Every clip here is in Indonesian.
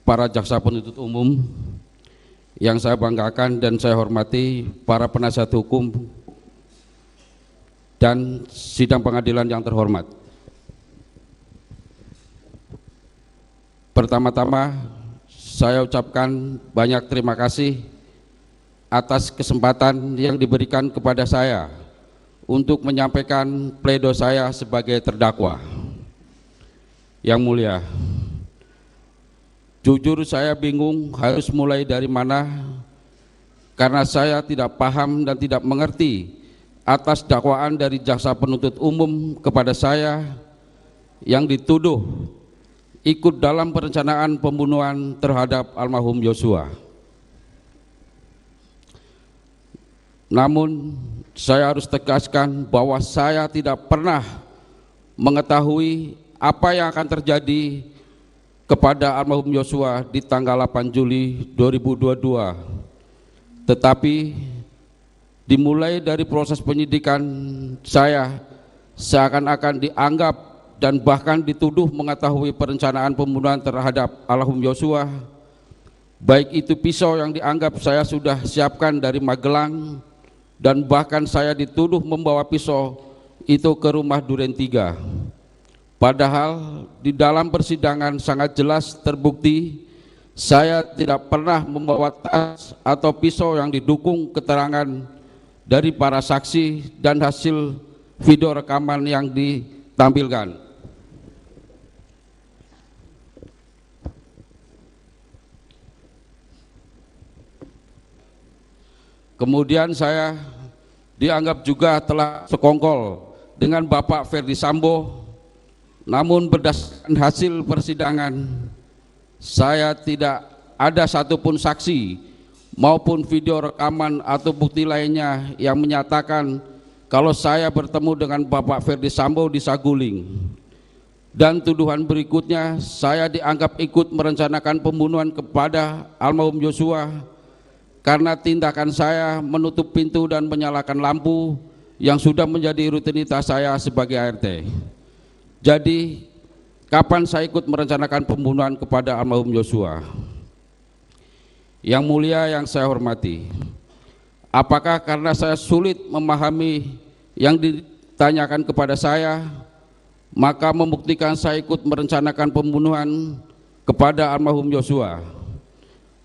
Para jaksa penuntut umum yang saya banggakan dan saya hormati, para penasihat hukum dan sidang pengadilan yang terhormat. Pertama-tama saya ucapkan banyak terima kasih atas kesempatan yang diberikan kepada saya untuk menyampaikan pledoi saya sebagai terdakwa. Yang mulia, jujur saya bingung harus mulai dari mana, karena saya tidak paham dan tidak mengerti atas dakwaan dari jaksa penuntut umum kepada saya yang dituduh ikut dalam perencanaan pembunuhan terhadap almarhum Yosua. Namun saya harus tegaskan bahwa saya tidak pernah mengetahui apa yang akan terjadi kepada almarhum Yosua di tanggal 8 Juli 2022. Tetapi dimulai dari proses penyidikan saya seakan-akan dianggap dan bahkan dituduh mengetahui perencanaan pembunuhan terhadap almarhum Yosua, baik itu pisau yang dianggap saya sudah siapkan dari Magelang, dan bahkan saya dituduh membawa pisau itu ke rumah Duren 3. Padahal di dalam persidangan sangat jelas terbukti saya tidak pernah membawa tas atau pisau yang didukung keterangan dari para saksi dan hasil video rekaman yang ditampilkan. Kemudian saya dianggap juga telah sekongkol dengan Bapak Ferdi Sambo. Namun berdasarkan hasil persidangan, saya tidak ada satupun saksi maupun video rekaman atau bukti lainnya yang menyatakan kalau saya bertemu dengan Bapak Ferdi Sambo di Saguling. Dan tuduhan berikutnya, saya dianggap ikut merencanakan pembunuhan kepada almarhum Yosua karena tindakan saya menutup pintu dan menyalakan lampu yang sudah menjadi rutinitas saya sebagai ART. Jadi, kapan saya ikut merencanakan pembunuhan kepada almarhum Yosua? Yang mulia yang saya hormati, apakah karena saya sulit memahami yang ditanyakan kepada saya, maka membuktikan saya ikut merencanakan pembunuhan kepada almarhum Yosua?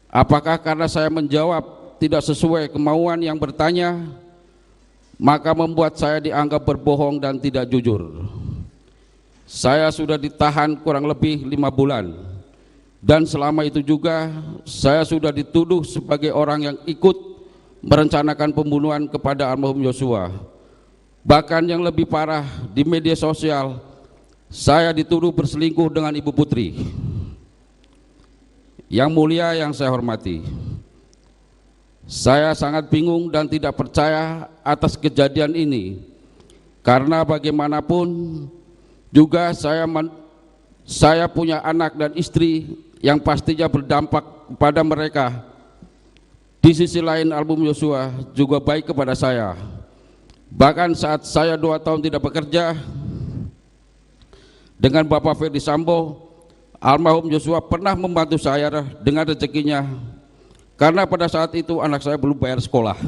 Apakah karena saya menjawab tidak sesuai kemauan yang bertanya, maka membuat saya dianggap berbohong dan tidak jujur? Saya sudah ditahan kurang lebih 5 bulan, dan selama itu juga saya sudah dituduh sebagai orang yang ikut merencanakan pembunuhan kepada almarhum Yosua. Bahkan yang lebih parah, di media sosial saya dituduh berselingkuh dengan Ibu Putri. Yang mulia yang saya hormati, saya sangat bingung dan tidak percaya atas kejadian ini, karena bagaimanapun juga saya punya anak dan istri yang pastinya berdampak kepada mereka. Di sisi lain, almarhum Yosua juga baik kepada saya. Bahkan saat saya 2 tahun tidak bekerja dengan Bapak Ferdi Sambo, almarhum Yosua pernah membantu saya dengan rezekinya, karena pada saat itu anak saya belum bayar sekolah.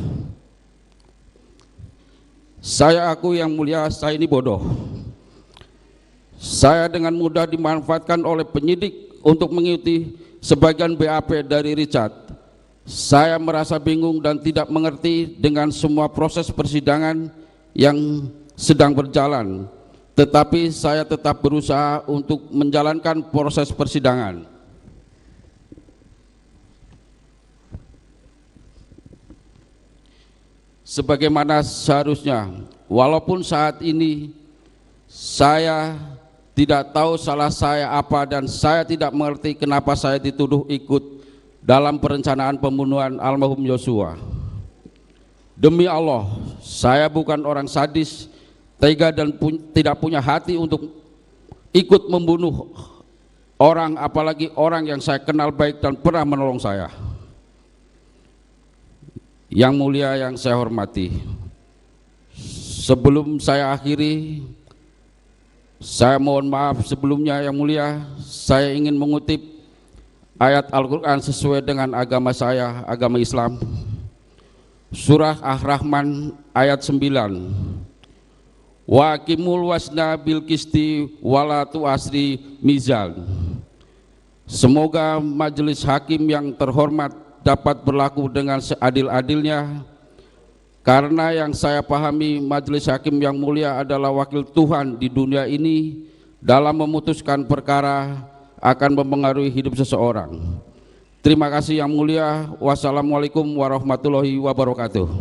Saya akui yang mulia, saya ini bodoh. Saya dengan mudah dimanfaatkan oleh penyidik untuk mengikuti sebagian BAP dari Richard. Saya merasa bingung dan tidak mengerti dengan semua proses persidangan yang sedang berjalan, tetapi saya tetap berusaha untuk menjalankan proses persidangan. Sebagaimana seharusnya, walaupun saat ini saya tidak tahu salah saya apa dan saya tidak mengerti kenapa saya dituduh ikut dalam perencanaan pembunuhan almarhum Yosua. Demi Allah, saya bukan orang sadis, tega dan tidak punya hati untuk ikut membunuh orang, apalagi orang yang saya kenal baik dan pernah menolong saya. Yang mulia yang saya hormati, Sebelum saya akhiri, saya mohon maaf sebelumnya yang mulia, saya ingin mengutip ayat Al-Quran sesuai dengan agama saya, agama Islam. Surah Ar-Rahman ayat 9. Wa aqimul wasna bil qisti wala tu'asri mizan. Semoga majelis hakim yang terhormat dapat berlaku dengan seadil-adilnya, karena yang saya pahami majelis hakim yang mulia adalah wakil Tuhan di dunia ini dalam memutuskan perkara akan mempengaruhi hidup seseorang. Terima kasih yang mulia. Wassalamualaikum warahmatullahi wabarakatuh.